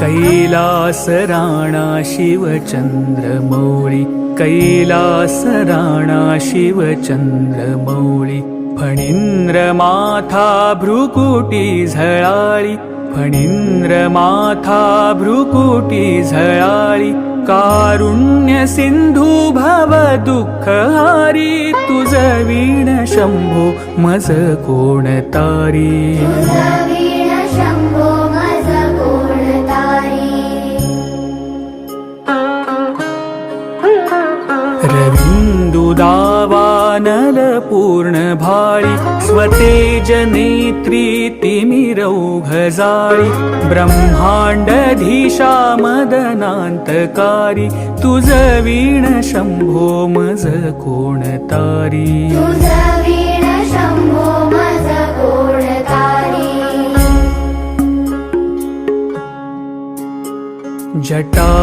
कैलास राणा शिवचंद्रमौळी, कैलास राणा शिवचंद्रमौळी, फणींद्र माथा भ्रुकुटी झळाळी, फणींद्र माथा भ्रुकुटी झळाळी, कारुण्य सिंधू भव दुःखहारी, तुझ वीण शंभो मज कोण तारी, रविन्दुदावानल पूर्ण भाळी, स्वतेज नेत्री तिमिरौघजाळी, ब्रह्मांडधीशा मदनांतकारी, तुझ वीण शंभो मज कोण तारी, जटा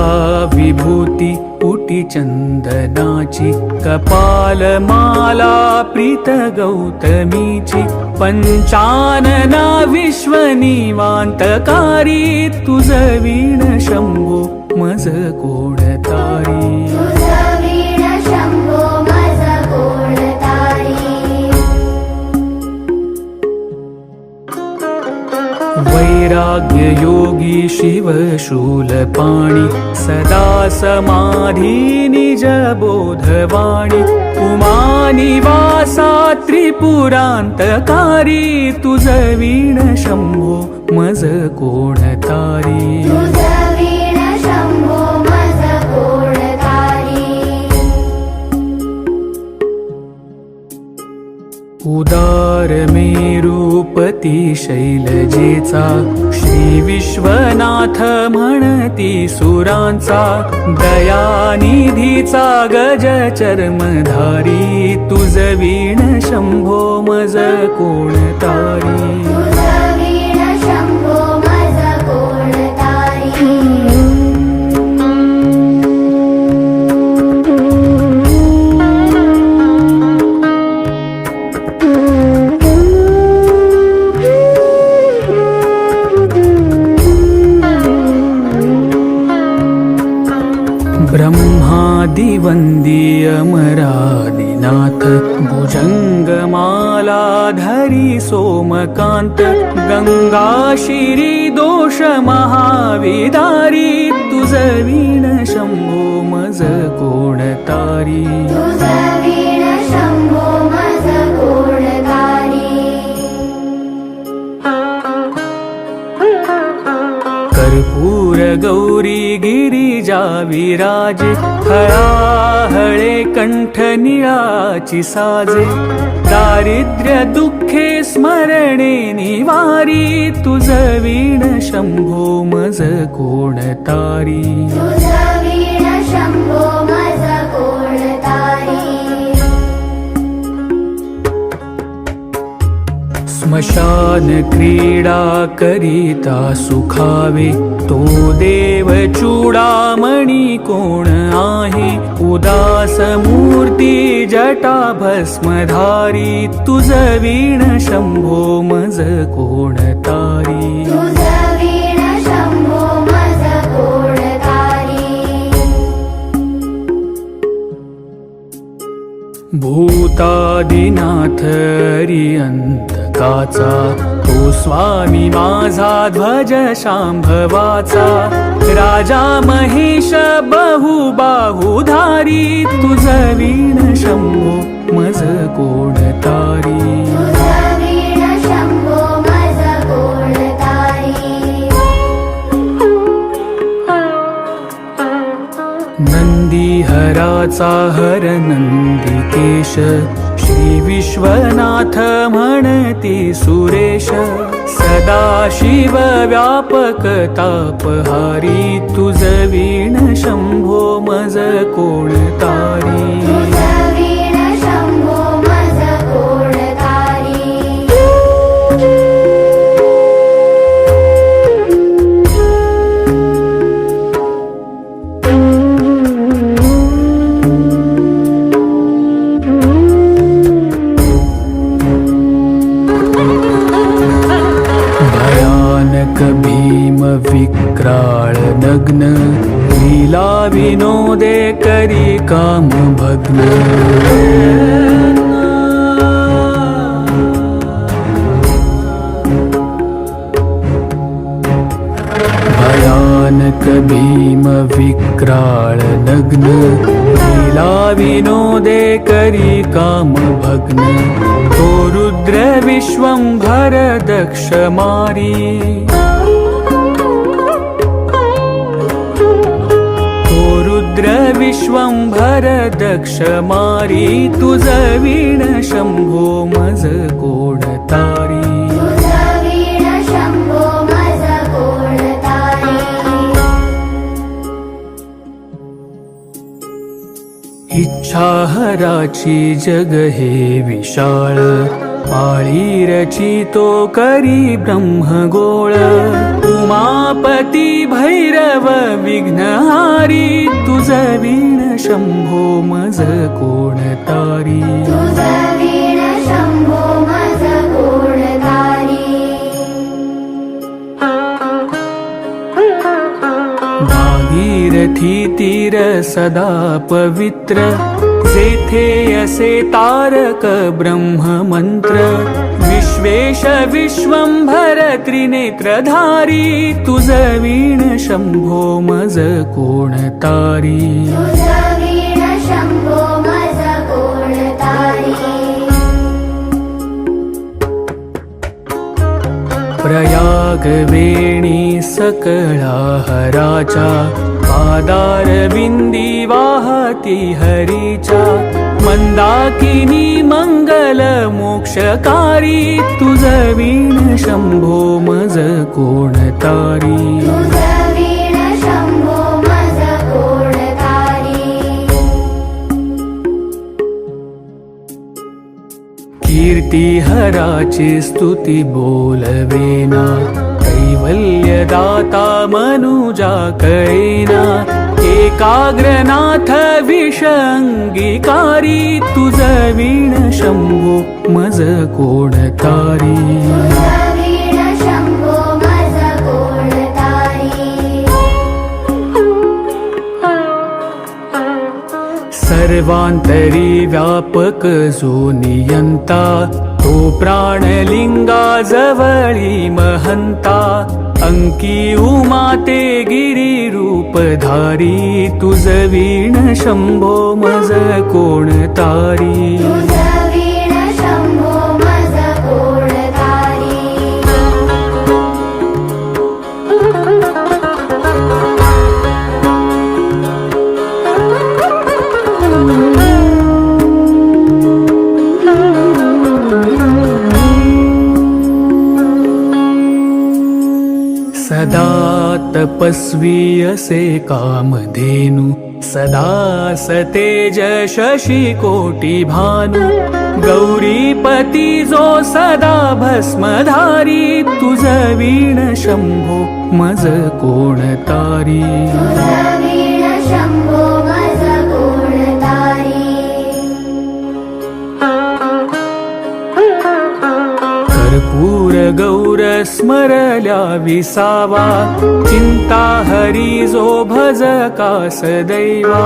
विभूती पुटी चंदनाची, कपालमाला प्रीत गौतमीची, पंचानना विश्वनिवांतकारी, तुझ वीण शंभो मज कोण तारी, वैराग्य योगी शिव शूलपाणी, सदा समाधी निज बोधवाणी, उमानिवासा त्रिपुरांतकारी, तुझ वीण शंभो मज कोण तारी, उदार मेरुपती शैलजेचा, श्री विश्वनाथ म्हणती सुरांचा, दयानिधीचा गज चर्मधारी, तुझ वीण शंभो मज कोण तारी, ब्रह्मादिवंदी अमरादिनाथ, भुजंगमाला धरी सोमकांत, गंगा शिरी दोष महाविदारी, तुझ वीण शंभो मज कोण तारी, कर्पूर गौरी गिरिजा विराजे, हळाहळे कंठ निळाची साजे, दारिद्र्य दुःखे स्मरणे निवारी, तुझ वीण शंभो मज कोण तारी, स्मशान क्रीडा करिता सुखावे, तो देव चूडामणी कोण आहे, उदास मूर्ती जटा भस्मधारी, तुझ वीण शंभो मज कोण तारी, भूतादिनाथ अरियंतकाचा, तो स्वामी माझा ध्वज शांभवाचा, राजा महेश बहुबाहुधारी, तुझ वीण शंभो मज कोण तारी, नंदीहराचा हर नंदिकेश, श्री विश्वनाथ म्हणती सुरेश, सदाशिव व्यापक तापहारी तुझ वीण शंभो मज कोण तारी भीम विक्राळ नग्न लीला विनोदे करी काम भग्न भयानक भीम विक्राळ नग्न लीला विनोदे करी काम भग्न तो रुद्र विश्वंभर दक्ष मारी रुद्र विश्वंभर दक्ष मारी तुझ वीण शंभो मज कोण तारी इच्छा हराची जग हे विशाळ पाळी रचितो करी ब्रह्मगोळ उमापती भैरव विघ्नहारी तुझ वीण शंभो मज कोण तारी भागीरथी तीर सदा पवित्र जेथे असे तारक ब्रह्म मंत्र विश्वेश विश्वंभर त्रिनेत्रधारी तुझ वीण शंभो मज कोण तारी प्रयाग वेणी सकळा हराचा पादार बिंदी वाहती हरीचा मंदाकिनी मंगल मोक्षकारी तुझ वीण शंभो मज कोण तारी कीर्ती हराची स्तुती बोलवेना कैवल्यदाता मनुजा कळेना एकाग्रनाथ विषंगीकारी तुझ वीण शंभो मज कोण तारी सर्वांतरी व्यापक जो नियंता तो प्राणलिंगा जवळी महंता अंकी उमाते गिरी रूपधारी तुझ वीण शंभो मज कोण तारी सदा तपस्वी असे कामधेनु सदा सतेज शशी कोटी भानु गौरीपती जो सदा भस्मधारी तुझ वीण शंभो मज कोण तारी कर्पूर गौर स्मरल्या विसावा चिंता हरी जो भजका सदैवा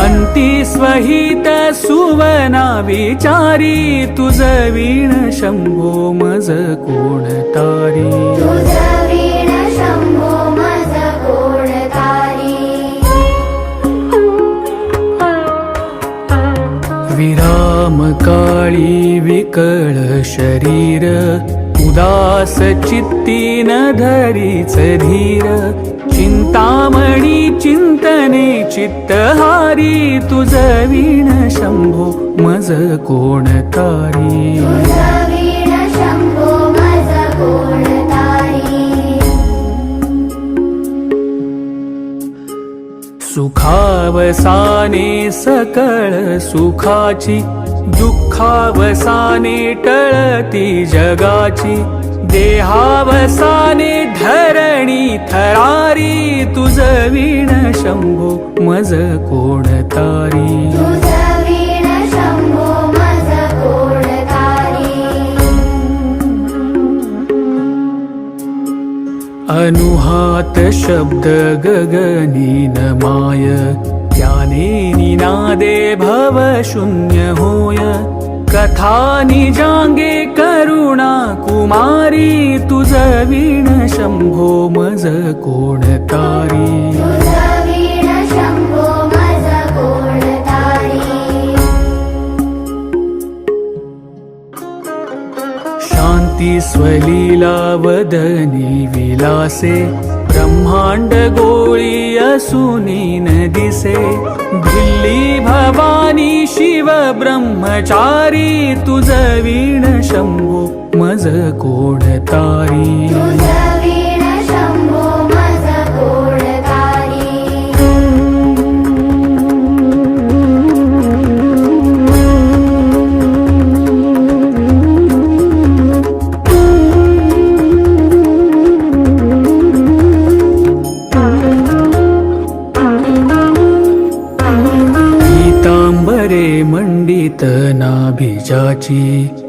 अंती स्वहित सुवना विचारी तुझ वीण शंभो मज कोण तारी विराम काळी विकळ शरीर उदास चित्ती न धरीच धीर चिंतामणी चिंतने चित्तहारी तुझ वीण शंभो मज कोण तारी सुखावसाने सकळ सुखाची, दुःखावसाने टळती जगाची, देहावसाने धरणी थरारी, तुझ वीण शंभो मज कोण तारी. अनुहात शब्द गगनीन माय, त्याने निनादे भव शून्य होय. कथा निजांगे करुणा कुमारी, तुझ वीण शंभो मज कोण तारी. शांती स्वलीला वदनी विलासे, ब्रह्मांड गोळी असुनी न दिसे. भिल्ली भवानी शिव ब्रह्मचारी, तुझ वीण शंभो मज कोण तारी. मंडित नाभिजाची,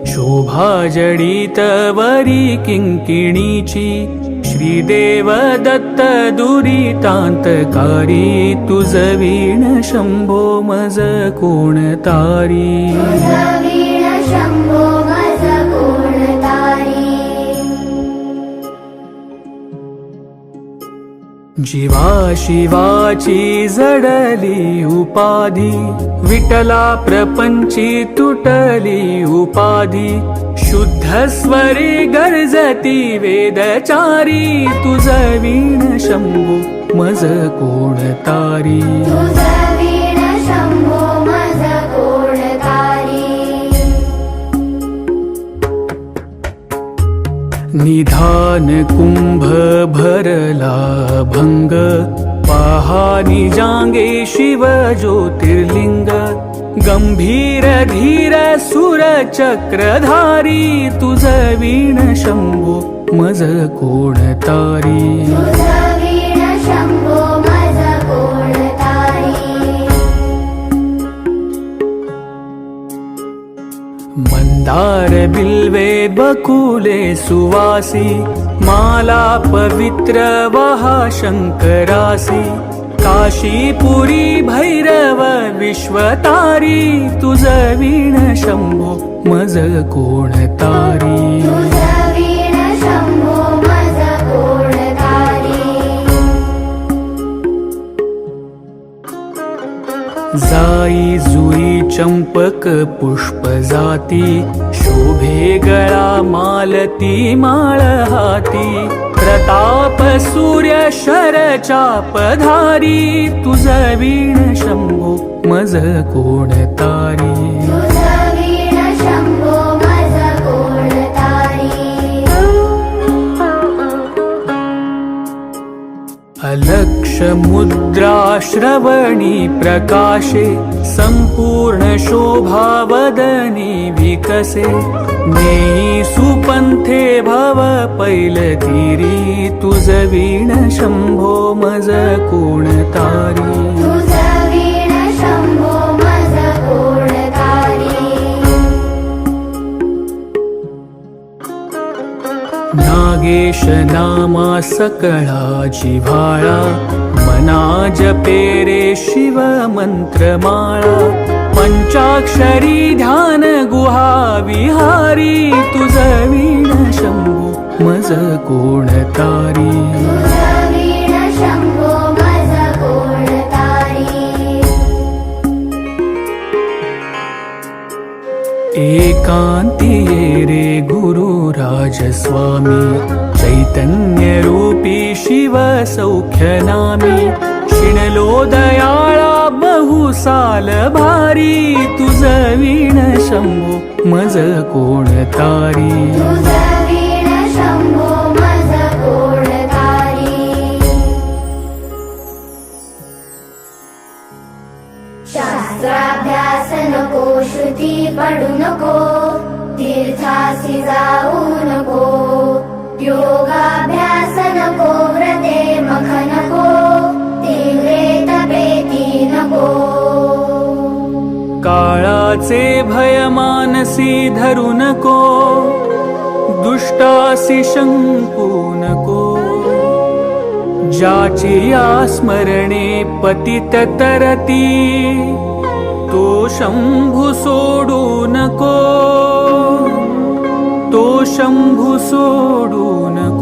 शोभा जडित वरी किंकिणीची. श्रीदेव दत्त दुरितांतकारी, तुझ वीण शंभो मज कोण तारी. जीवा शिवाची जडली उपाधी, विठला प्रपंची तुटली उपाधी. शुद्ध स्वरे गर्जती वेदचारी, तुझ वीण शंभो मज कोण तारी. निधान कुंभ भरला भंग, पहा निजांगे शिव ज्योतिर्लिंग. गंभीर धीर सुर चक्रधारी, तुझ वीण शंभो मज कोण तारी. मंदार बिल्वे बकुले सुवासी, माला पवित्र वहा शंकरासी. काशीपुरी भैरव विश्वतारी, तुझ वीण शंभो मज कोण तारी. जाई जुई चंपक पुष्प जाती, शोभे गळा मालती माळ हाती. प्रताप सूर्य शर चापधारी, तुझ वीण शंभो मज कोण तारी. अलक्ष मुद्रा श्रवणी प्रकाशे, संपूर्ण शोभा वदनी विकसे. नेई सुपंथे भव पैलतीरी, तुझ वीण शंभो मज कोण तारी. नागेश नामा सकळा जिव्हाळा, मना जपे रे शिव मंत्रमाळा. पंचाक्षरी ध्यान गुहा विहारी, तुझ वीण शंभो मज कोण तारी. एकांती ये रे गुरु राजस्वामी, चैतन्य रूपी शिव सौख्य नामी. शिणलो दयाळा बहुसाल भारी, तुझ वीण शंभो मज कोण तारी. शास्त्राभ्यास नको, श्रुती पडू नको, तीर्थासी जाऊ नको, योगाभ्यास नको, व्रते मख नको, तीव्रे तपेती नको. काळाचे भय मानसी धरू नको, दुष्टासी शंकू नको. ज्याची या स्मरणे पतित तरती, तो शंभू सोडू नको, तो शंभू सोडू नको.